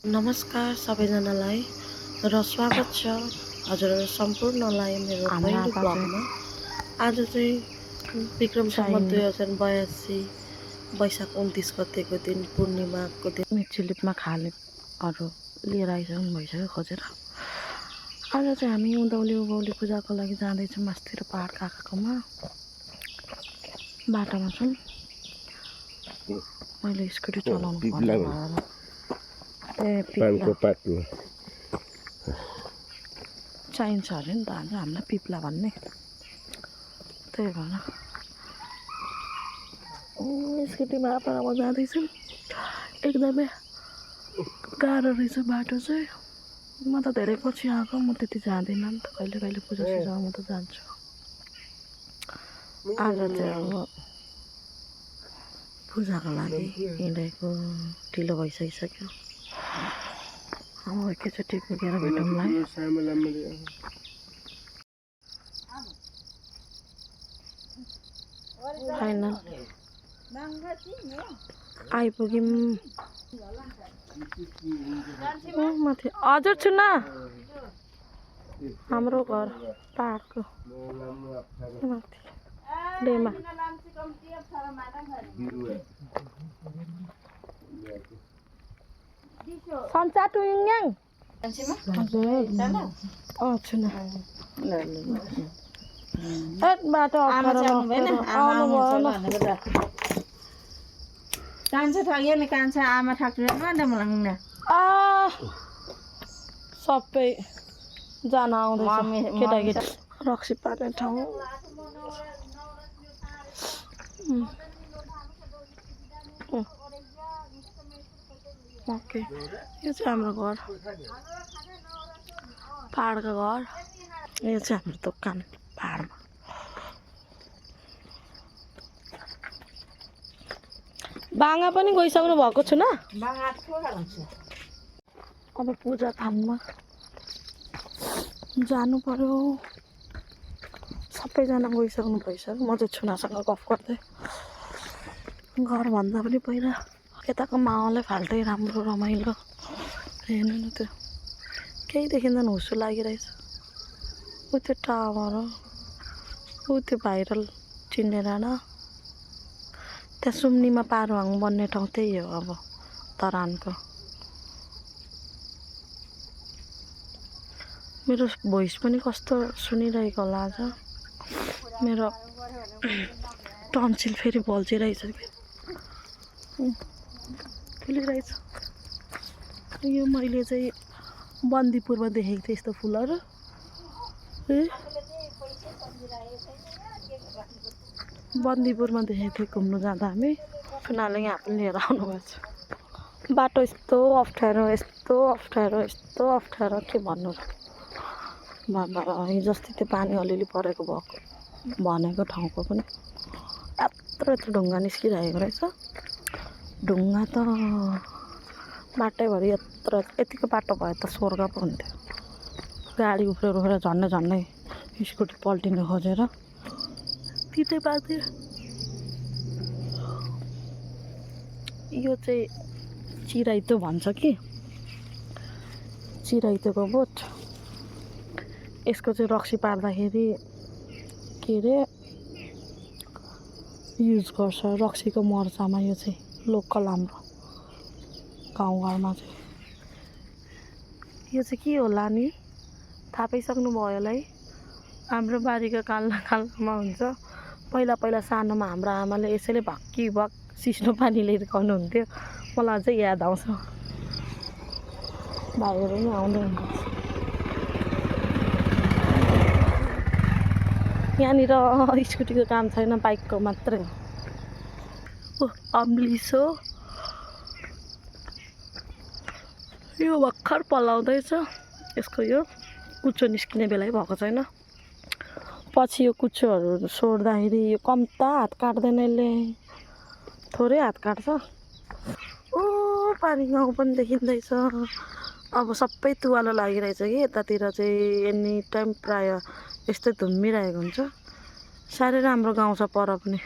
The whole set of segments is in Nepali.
नमस्कार सबैजनालाई र स्वागत छ हजुरहरू सम्पूर्णलाई मेरो पहिलो ब्लगमा। आज चाहिँ विक्रम सम्वत 2082 वैशाख 29 गतेको दिन पूर्णिमाको दिन मिक्चुलिपमा खालेहरू लिएर आइसक्नु भइसक्यो खोजेर। आज चाहिँ हामी उँधौली पूजाको लागि जाँदैछौँ मास्तिर पहाड काकाकोमा। बाटोमा छौँ। मैले स्कुटी चलाउनु पर्ने भएर चाहिन्छ अरे नि त आज हामीलाई पिप्ला भन्ने, त्यही भएर स्कुटीमा आपामा जाँदैछौँ। एकदमै गाह्रो रहेछ बाटो चाहिँ। म त धेरै पछि आएको, म त्यति जाँदिनँ नि त। कहिले कहिले पूजा सुजामा म त जान्छु। आज चाहिँ अब पूजाको लागि हिँडेको ढिलो भइसकिसक्यो। अब एकैचोटि पुगेर भेटौँला। फाइनल आइपुग्यौँ माथि। हजुर छु न, हाम्रो घर पाहाडको माथि डेमा। सन्चा टुङ्ग्याङ हजुर छु न। बाटो कान्छा ठग्यो नि, कान्छा आमा ठग्यो नि। सबै जान आउँदैछ केटाकेटी। रक्सी पार्ने ठाउँ ओके। यो चाहिँ हाम्रो घर, पाहाडको घर। यो चाहिँ हाम्रो दोकान पाहाडमा। बाङ्गा पनि गइसक्नु भएको छु न। अब पूजा थानमा जानु पर्यो। सबैजना गइसक्नु भइसक्यो। म चाहिँ छुनासँग गफ गर्दै घरभन्दा पनि पहिला यताको माहौलै फाल्टै राम्रो रमाइलो। हेर्नु न त्यो केही देखिँदैन, हुसु लागिरहेछ। ऊ त्यो टावर हो, ऊ त्यो भाइरल चिन्ने डाँडा। त्यहाँ सुम्नीमा पारुहाङ बन्ने ठाउँ त्यही हो अब तरानको। मेरो भोइस पनि कस्तो सुनिरहेको होला आज। मेरो टन्सिल फेरि बल्झिरहेछ कि फुलिरहेछ। यो मैले चाहिँ बन्दीपुरमा देखेको थिएँ यस्तो फुलहरू। बन्दीपुरमा देखेको थिएँ घुम्नु जाँदा हामी। सुनाले यहाँ पनि लिएर आउनुभएको छ। बाटो यस्तो अप्ठ्यारो, यस्तो अप्ठ्यारो, यस्तो अप्ठ्यारो के भन्नु र। हिजो अस्ति त्यो पानी अलिअलि परेको भएको भनेको ठाउँको पनि यत्रो यत्रो ढुङ्गा निस्किरहेको रहेछ। ढुङ्गा त बाटैभरि यत्रो यतिको बाटो भए त स्वर्ग पो हुन्थ्यो। गाडी उफ्रेर झन्डै स्कुटी पल्टिनु खोजेर तितै पार्थ्यो। यो चाहिँ चिराइतो भन्छ कि, चिराइतोको बोट। यसको चाहिँ रक्सी पार्दाखेरि के अरे युज गर्छ रक्सीको मर्चामा। यो चाहिँ लोकल हाम्रो गाउँघरमा चाहिँ। यो चाहिँ के होला नि, थाहा पाइसक्नु भयो होला है। हाम्रो बारीको कालमा हुन्छ। पहिला सानोमा हाम्रो आमाले यसैले भक्किभक सिस्नो पानीले हिर्काउनुहुन्थ्यो। मलाई अझै याद आउँछ। भाइहरू पनि आउँदै हुन्छ। यहाँनिर स्कुटीको काम छैन, बाइकको मात्रै हो। अम्लिसो यो भर्खर पलाउँदैछ। यसको यो कुचो निस्किने बेलै भएको छैन। पछि यो कुचोहरू सोड्दाखेरि यो कम्ता हात काट्दैन, यसले थोरै हात काट्छ। ओ पारी गाउँ पनि देखिँदैछ। अब सबै तुवालो लागिरहेछ कि यतातिर चाहिँ एनी टाइम प्राय यस्तै धुम्मिरहेको हुन्छ। साह्रै राम्रो गाउँ छ पर पनि।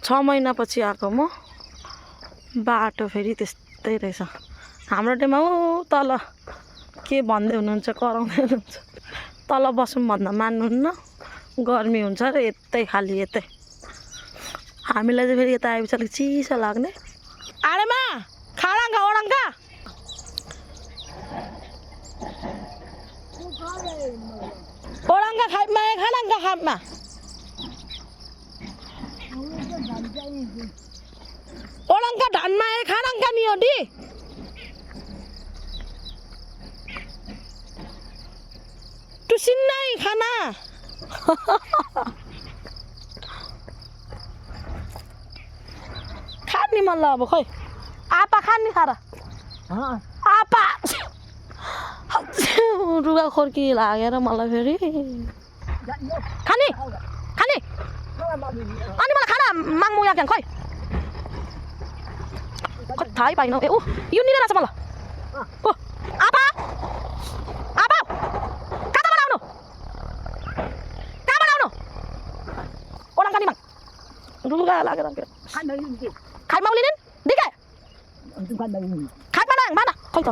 6 महिनापछि आएको म। बाटो फेरि त्यस्तै रहेछ हाम्रो ठाउँमा ऊ तल के भन्दै हुनुहुन्छ कराउँदै हुनुहुन्छ तल बसौँ भन्दा मान्नुहुन्न गर्मी हुन्छ र यतै खालि यतै हामीलाई चाहिँ फेरि यता आएपछि अलिक चिसो लाग्ने आडेमा खाडाङ्गा ओडाङ्गा ओडाङ्गा खाइमा खाडाङ्गा खाइमा ओडाङ्गा धानमा खाडाङ्गा नि हो डी टुसिन्नै खाना खाने मन ल अब खोइ आपा खाने खाएर आपा रुगा खोर्की लागेर मलाई फेरि खाने खाने अनि मलाई खाना माग्नु यहाँ क्या खोइ थाहै पाइनँ ए ऊ यो निले रहेछ मलाई ओ आपा आपा कहाँबाट आउनु ओडाङ्गा नि माग रुगा लागेर खाइमा उलिने देखे खाइमा नाङ माना खोइ त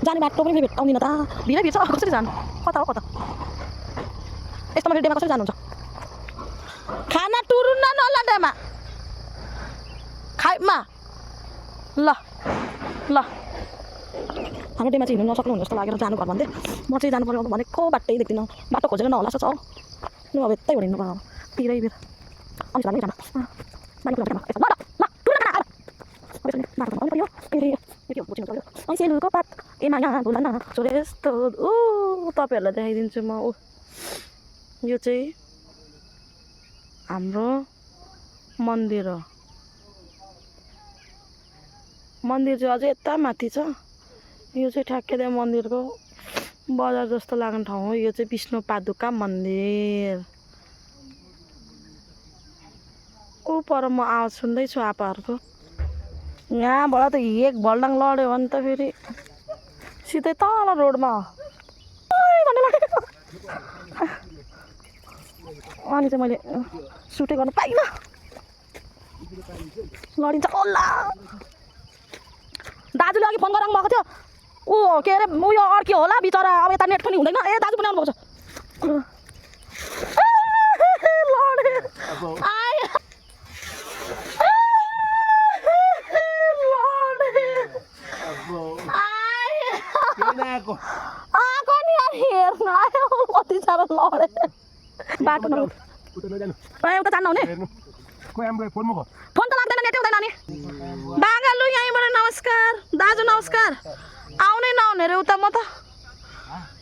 जाने बाटो पनि फेरि आउँदिन त भिरै भिर्छ कसरी जानु कता हो कता यस्तोमा फेरि डेमा कसरी जानुहुन्छ खाना टुरुन्न नला डेमा खाइमा ल ल हाम्रो डेमा चाहिँ हिँड्नु नसक्नु जस्तो लागेर जानु घर भन्दै म चाहिँ जानु पर्यो भनेको बाटै देख्दिनँ बाटो खोजेर नहोला जस्तो छ ल अब यतै हिँड्नु पर्यो पिरै बिर अनि जानु जानु अनि सेलुको पात ए माया भुलन छोरे यस्तो ऊ तपाईँहरूलाई देखाइदिन्छु म ऊ यो चाहिँ हाम्रो मन्दिर हो मन्दिर चाहिँ अझै यता माथि छ यो चाहिँ ठ्याक्कै त्यहाँ मन्दिरको बजार जस्तो लाग्ने ठाउँ हो यो चाहिँ विष्णु पादुका मन्दिर ऊ पर म आवाज सुन्दैछु आपाहरूको यहाँबाट त एक भल्डाङ लड्यो भने त फेरि सिधै तल रोडमा अनि चाहिँ मैले सुटै गर्नु पाइनँ लडिन्छ ओल्ला दाजुले अघि फोन गराउनु भएको थियो ऊ के अरे उयो अर्की होला बिचरा अब यता नेट पनि हुँदैन ए दाजु पनि आउनुभएको छ लडे आयो आएको नि हेर्नु आयो कति साह्रो लडे बाटो उता जानु हुने फोन त लाग्दैन नेटै हुँदैन नि बागालु यहीँबाट नमस्कार दाजु नमस्कार आउनै नआउने रे उता म त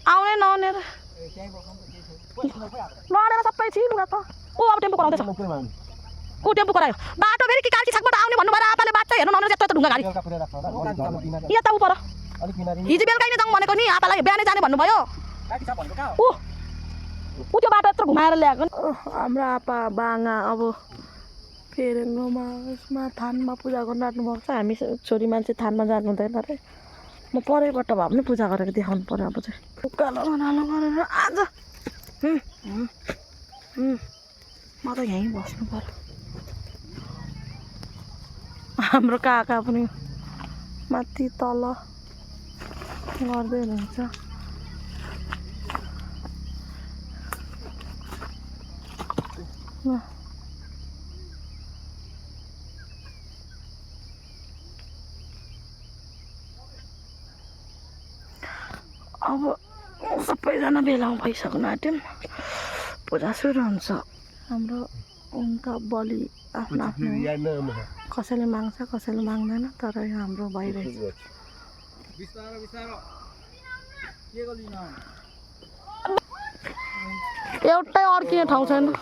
आउनै नआउने रे लडेर सबै छिलुगा त ऊ अब टेम्पो कराउँदैछ ऊ टेम्पो करायो बाटो फेरि कि काल्ची छाकबाट आउने भन्नुभयो आपाले बाटो हेर्नु नआउने यस्तो ढुङ्गा गाडी यता ऊ पर हिजो बेलुकै नै जाउँ भनेको नि आपालाई बिहानै जाने भन्नुभयो ऊ त्यो बाटो यत्रो घुमाएर ल्याएको हाम्रो आपा बाङा अब फेरेङ्गोमा उसमा थानमा पूजा गर्न राख्नुभएको छ हामी छोरी मान्छे थानमा जानु हुँदैन रे म परैबाट भए पनि पूजा गरेर देखाउनु पऱ्यो अब चाहिँ उकालो नालो गरेर आज म त यहीँ बस्नु पऱ्यो हाम्रो काका पनि माथि तल गर्दै हुनुहुन्छ अब सबैजना भेला भइसक्नु आँट्यौँ पूजा सुरु हुन्छ हाम्रो उनका बलि आफ्नो आफ्नो कसैले माग्छ कसैले माग्दैन तर यो हाम्रो भइरहेछ एउटै अर्किने ठाउँ छैन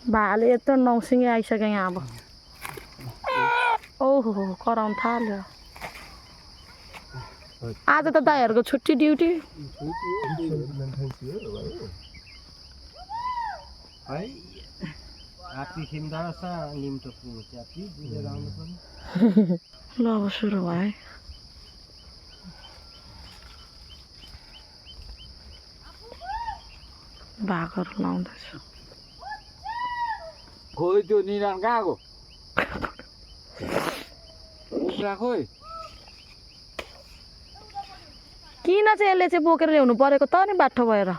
भाले यत्रो नौसिङे आइसक्यो यहाँ अब ओहो कराउनु थाल्यो आज त दाइहरूको छुट्टी ड्युटी ल अब सुरु भयो है भागहरू लाउँदैछु खोइ त्यो निरान कहाँ गयो कुखुरा खोइ किन चाहिँ यसले चाहिँ बोकेर ल्याउनु परेको त नि बाटो भएर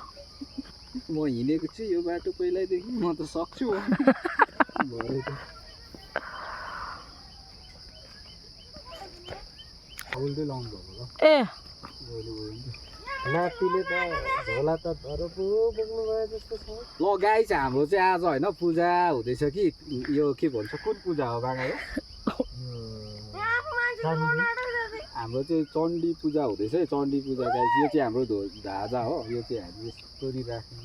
म हिँडेको छु यो बाटो पहिल्यैदेखि म त सक्छु उल्टै लाउनु भएको ए नातिले त झोला त तर पो बोक्नु भयो जस्तो छ ल गाइस हाम्रो चाहिँ आज होइन पूजा हुँदैछ कि यो के भन्छ कुन पूजा हो बाङ्गा यो हाम्रो चाहिँ चण्डी पूजा हुँदैछ है चण्डी पूजा गाइस यो चाहिँ हाम्रो ढाजा हो यो चाहिँ हामी यस्तो राख्नु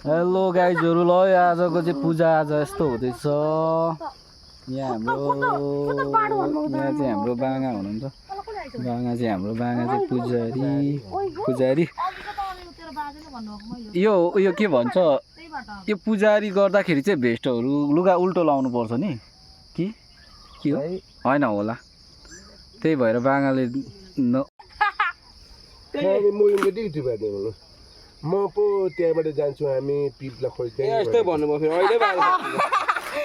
हेलो गाइजहरू ल आजको चाहिँ पूजा आज यस्तो हुँदैछ यहाँ चाहिँ हाम्रो बाङ्गा हुनुहुन्छ बाङ्गा चाहिँ हाम्रो बाङ्गा चाहिँ पुजारी यो के भन्छ यो पुजारी गर्दाखेरि चाहिँ भेस्टहरू लुगा उल्टो लाउनु पर्छ नि के हो होइन होला त्यही भएर बाङ्गाले म पो त्यहाँबाट जान्छु हामी पिपला खोज्दै यस्तै भन्नुभयो फेरि अहिले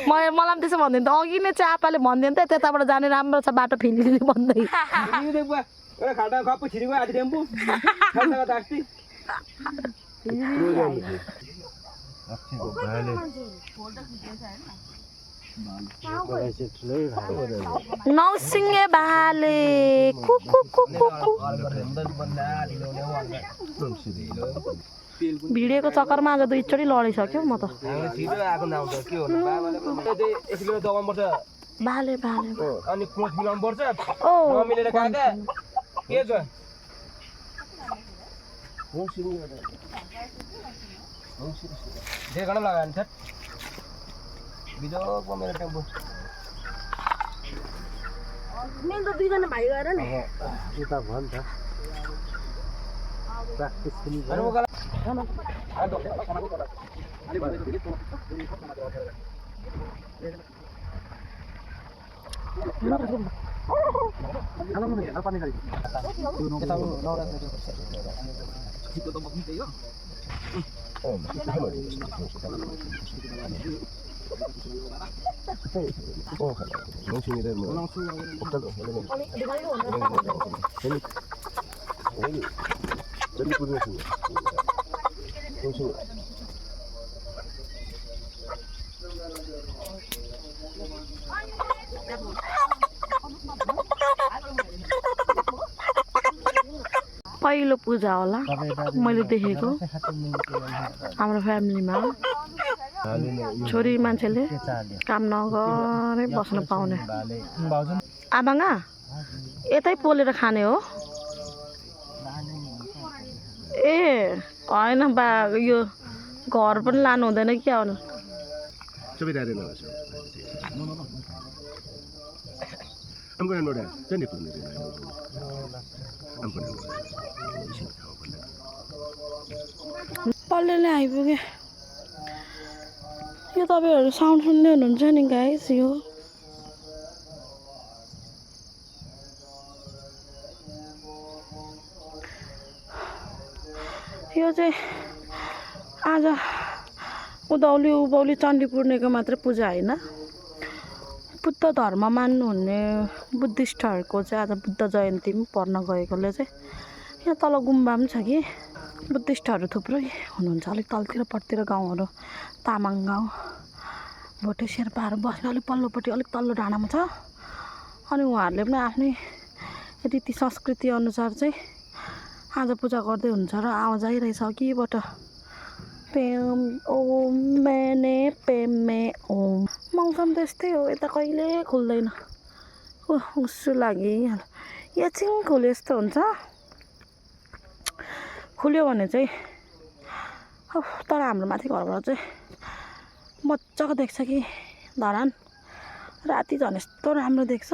मलाई पनि त्यसो भन्दैन त अघि नै चाहिँ आपाले भन्दैन त त्यताबाट जाने राम्रो छ बाटो फेरि भन्दै खाटा खप्पु छिरेको आधी टेम्पो नौसिङ्गे भाले भिडियोको चक्करमा आज 2 चोटि लडिसक्यो म त भाले भाले अनि कोच मिलाउनु पर्छ ओ नमिलेर काका के छ देखन लगायो नि भिडियो मेरो टेम्पो मेन त 2 जना भाइ गएर नि उता भन त प्र्याक्टिस पनि पहिलो पूजा होला मैले देखेको हाम्रो फ्यामिलीमा छोरी मान्छेले काम नगरे बस्न पाउने आबाङ्गा यतै पोलेर खाने हो ए होइन बा यो घर पनि लानु हुँदैन कि आउनु पल्लेले आइपुग्यो यो तपाईँहरू साउन्ड सुन्दै हुनुहुन्छ नि गाइस यो चाहिँ आज उधौली उभौली चण्डी पूर्णिमाको मात्रै पूजा होइन बुद्ध धर्म मान्नुहुने बुद्धिस्टहरूको चाहिँ आज बुद्ध जयन्ती पनि पर्न गएकोले चाहिँ यहाँ तल गुम्बा पनि छ कि बुद्धिस्टहरू थुप्रै हुनुहुन्छ अलिक तलतिर पट्टितिर गाउँहरू तामाङ गाउँ भोटे शेर्पाहरू बस्ने अलिक पल्लोपट्टि अलिक तल्लो डाँडामा छ अनि उहाँहरूले पनि आफ्नै रीति संस्कृति अनुसार चाहिँ आज पूजा गर्दै हुन्छ र आवाज आइरहेछ अघिबाट पेम ओम मेने पेमे ओम मौसम त यस्तै हो यता कहिले खुल्दैन उसु लागिहाल्यो एकछिन खुल्यो यस्तो हुन्छ खुल्यो भने चाहिँ तर हाम्रो माथि घरबाट चाहिँ मजाको देख्छ कि धरान राति झन् यस्तो राम्रो देख्छ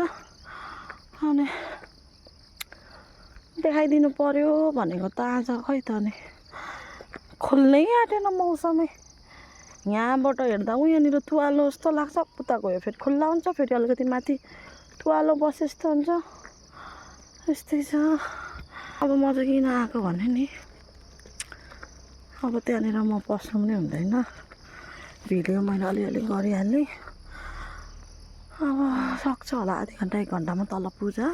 अनि देखाइदिनु पर्यो भनेको त आज खै त नि खुल्नै आँटेन मौसमै यहाँबाट हेर्दा यहाँनिर तुवालो जस्तो लाग्छ उता गयो फेरि खुल्ला हुन्छ फेरि अलिकति माथि तुवालो बसे जस्तो हुन्छ यस्तै छ अब म चाहिँ किन आएको भने नि अब त्यहाँनिर म पस्नु पनि हुँदैन भिडियो मैले अलिअलि गरिहालेँ अब सक्छ होला आधी घन्टा 1 घन्टामा तल पूजा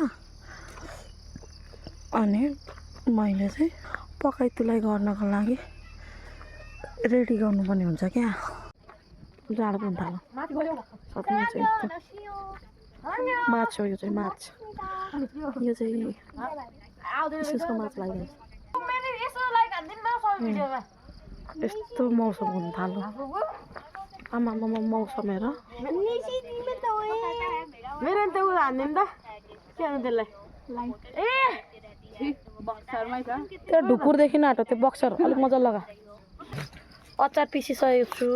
अनि मैले चाहिँ पकाइ तुलाइ गर्नको लागि रेडी गर्नुपर्ने हुन्छ क्या जाडो पनि थाल्यो सक्नु चाहिँ एकदम माछ हो यो चाहिँ माछ यो चाहिँ इस्कुसको माछ लागिरहेको यस्तो मौसम हुन थाल्यो आमामा मौसम हेर मेरो त उ हान्ने नि त के हान्नु त्यसलाई त्यो ढुकुरदेखि आँटो त्यो बक्सर अलिक मजा लगा अचार पिसिसकेको छु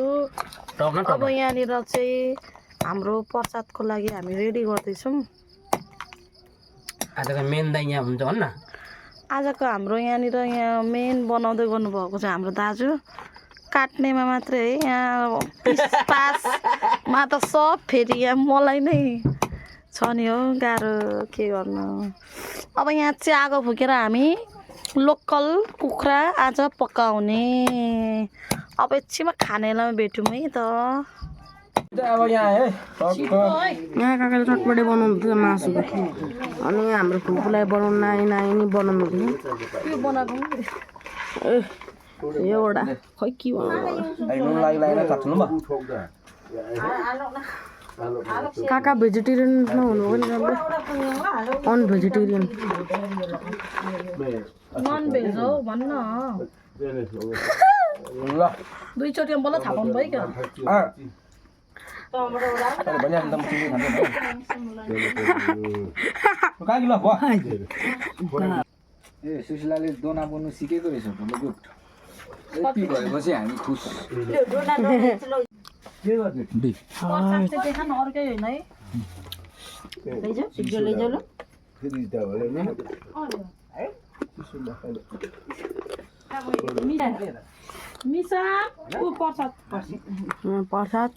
अब यहाँनिर चाहिँ हाम्रो प्रसादको लागि हामी रेडी गर्दैछौँ आजको मेन त यहाँ हुन्छ भन्न आजको हाम्रो यहाँनिर यहाँ मेन बनाउँदै गर्नुभएको चाहिँ हाम्रो दाजु काट्नेमा मात्रै है यहाँ पिसपासमा त सब फेरि यहाँ मलाई नै छ नि हो गाह्रो के गर्नु अब यहाँ चाहिँ आगो फुकेर हामी लोकल कुखुरा आज पकाउने अब एकछिनमा खानेलाई भेटौँ है त अब यहाँ है यहाँ काकाले चटपटे बनाउनु थियो मासुको अनि हाम्रो फुपूलाई बनाउनु नानी बनाउनु थियो यो बनाएको एउटा खै के काका भेजिटेरियन नहुनु पनि राम्रो अनभेजिटेरियन नन भेज हो भन्न दुईचोटि बोला थाहा पाउनु भयो क्या ए सुशीलाले दोना बन्नु सिकेको रहेछ गुड यति भएपछि हामी खुस अर्कै होइन है मिसा ऊ प्रसाद प्रसाद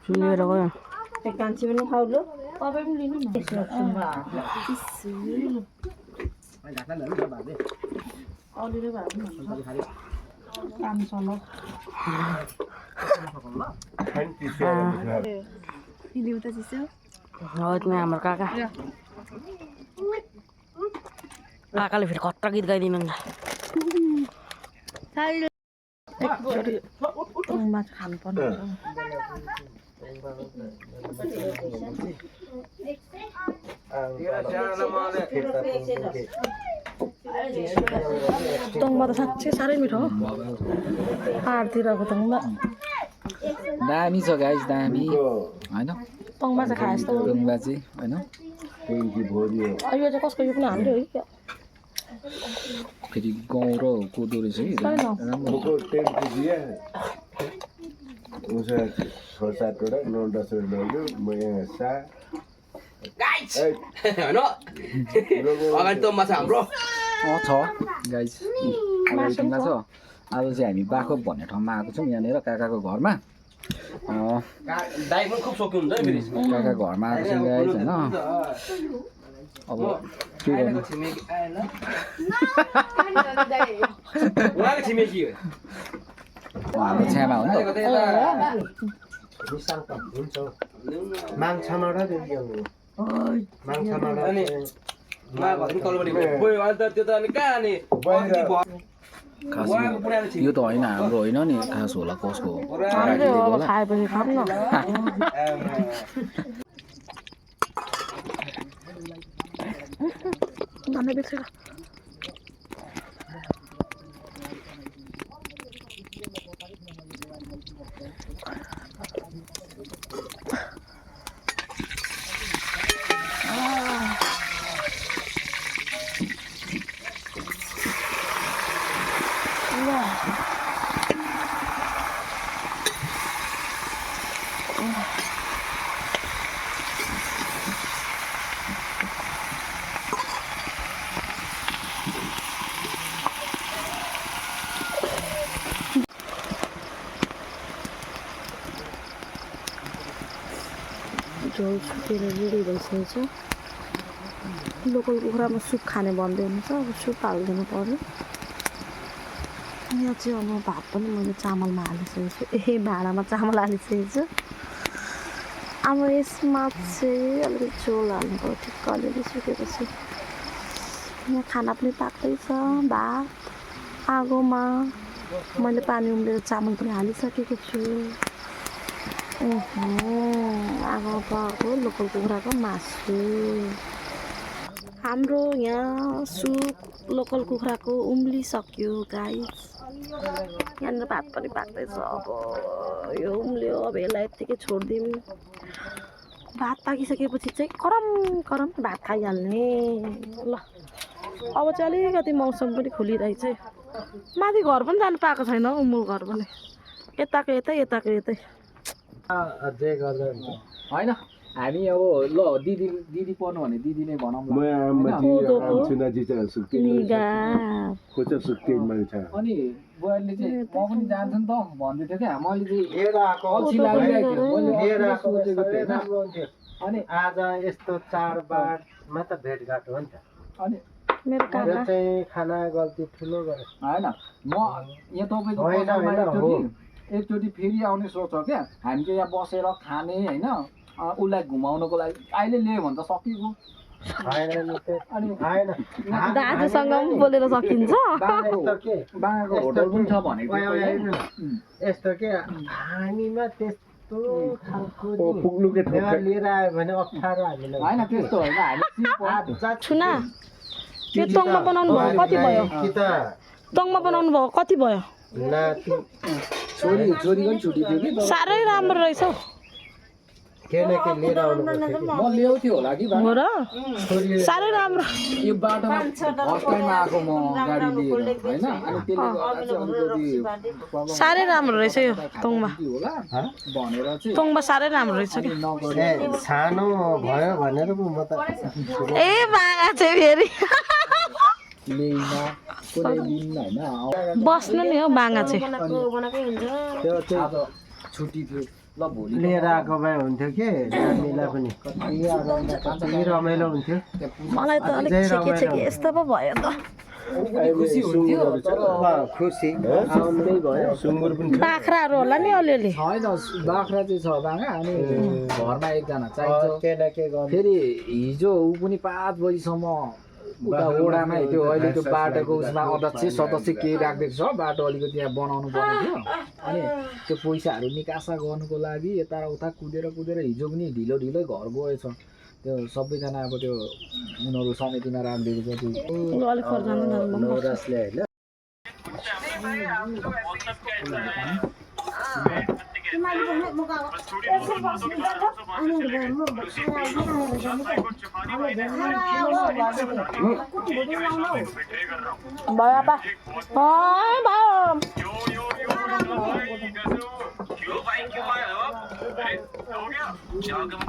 सुनेर गयो कान्छी पनि खाऊ ल तपाईँ पनि लिनु हाम्रो काका काकाले फेरि खतरा गीत गाइदिनु माछा खानुपर्ने तङमा त साँच्चै साह्रै मिठो हो पाहाडतिरको तङमा दामी छ गाइस दामी होइन तङ माछा खाए जस्तो डुङ्गा चाहिँ होइन यो चाहिँ कसको यो पनि हाल्यो है क्या फेरि गहुँ र कोदो रहेछ कि राम्रो छ गाइस टुङ्गा छ आज चाहिँ हामी बाखो भन्ने ठाउँमा आएको छौँ यहाँनिर काकाको घरमा काका घरमा आएको छौँ गाइस होइन अब के गर्नु हाम्रो छ्यामा हो नि यो त होइन हाम्रो होइन नि खास होला कसको हो खाएपछि खाऊँ न धन्य बिर्सेर झोल सुकेर रेडी भइसकेको छ लोकल कुखुरामा सुप खाने भन्दै हुनुहुन्छ अब सुप हालिदिनु पर्यो यहाँ चाहिँ अब भात पनि मैले चामलमा हालिसकेको छु भाँडामा चामल हालिसकेको छु अब यसमा चाहिँ अलिकति झोल हाल्नु पर्यो ठिक्क अलिअलि सुकेपछि यहाँ खाना पनि पाक्दैछ भात आगोमा मैले पानी उम्लेर चामल पनि हालिसकेको छु आगोमा पकाएको लोकल कुखुराको मासु हाम्रो यहाँ सुप लोकल कुखुराको उम्लिसक्यो गाइस यहाँनिर भात पनि पाक्दैछ अब यो उम्ल्यो अब यसलाई यत्तिकै छोडिदिउँ भात पाकिसकेपछि चाहिँ करम करम भात खाइहाल्ने ल अब चाहिँ अलिकति मौसम पनि खुलिरहेछ माथि घर पनि जानु पाएको छैन उमुल घर पनि यताको यतै यताको यतै होइन हामी अब ल दिदी पर्नु भने दिदी नै भनौँ अनि बुहारीले चाहिँ म पनि जान्छु नि त भन्दै थियो क्या मैले चाहिँ अनि आज यस्तो चाडबाडमा त भेटघाट हो नि त अनि मेरो काका चाहिँ खाना गल्ती ठुलो गरे होइन म यहाँ तपाईँको एकचोटि फेरि आउने सोच हो क्या हामी चाहिँ यहाँ बसेर खाने होइन उसलाई घुमाउनको लागि अहिले ल्यायो भने त सकिएको अनि दाजुसँग पनि बोलेर सकिन्छ बाँगाको होटल पनि छ भनेको यस्तो के हामीमा त्यस्तो खालको लिएर आयो भने अप्ठ्यारो हामीलाई होइन त्यस्तो होइन हामी छुना त्यो तङमा बनाउनु भयो कति भयो तङमा बनाउनु भयो कति भयो छोरीको पनि छुट्टी थियो कि साह्रै राम्रो रहेछ हौ के न के लिएर आउनु म ल्याउँथ्यो होला कि हो र साह्रै राम्रो यो बाटोमा फर्स्ट टाइम आएको म गाडी लिएर होइन अनि त्यसले गर्दा चाहिँ अलिकति साह्रै राम्रो रहेछ यो तङमा होला भनेर चाहिँ तङमा साह्रै राम्रो रहेछ कि सानो भयो भनेर म त ए बाँगा चाहिँ फेरि ल्याइन कुनै दिन होइन बस्नु नि हो बाँगा चाहिँ त्यो चाहिँ आज छुट्टी थियो ल भोलि लिएर आएको भए हुन्थ्यो कि नानीलाई पनि कति रमाइलो हुन्थ्यो मलाई त अलिक छेके छेके यस्तो पो भयो त खुसी हुन्थ्यो खुसी आउँदै भयो सुँगुर पनि बाख्राहरू होला नि अलिअलि छैन बाख्रा चाहिँ छ बाँगा अनि घरमा एकजना चाहिन्छ के न के गर्नु फेरि हिजो ऊ पनि 5 बजीसम्म उता ओडामा हिँड्यो अहिले त्यो बाटोको उसमा अध्यक्ष सदस्य केही राखिदिएको छ बाटो अलिकति यहाँ बनाउनु पर्ने थियो अनि त्यो पैसाहरू निकासा गर्नुको लागि यता उता कुदेर हिजो पनि ढिलो घर गएछ त्यो सबैजना अब त्यो उनीहरू समितिमा राखिदिएको छ त्यो अलिक खर्च जानु नौरासले होइन भयो आपा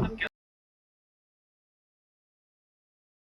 भयो